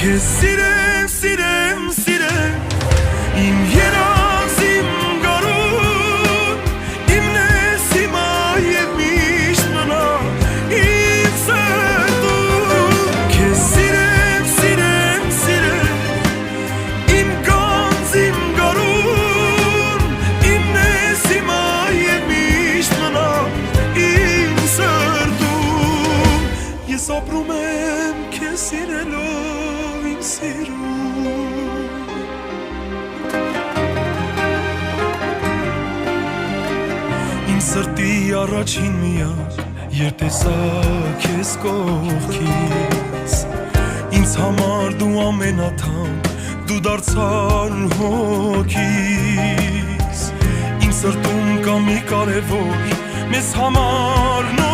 Քեզ սիրեմ, սիրեմ, սիրեմ Իմ երազ, իմ գարուն Իմն ես հիմա և միշտ մնա Իմ սրտում Քեզ սիրեմ, սիրեմ, սիրեմ Իմ գանձ, իմ գարուն Իմն ես հիմա և միշտ մնա Իմ սրտում Ես ապրում եմ քեզ սիրելով իմ սիրում Իմ սրտի առաջին միակ երբ տեսա քեզ կողքից Ինձ համար դու ամենաթանկ դու դարձար հոգիս Իմ սրտում կա մի կարևոր մեզ համար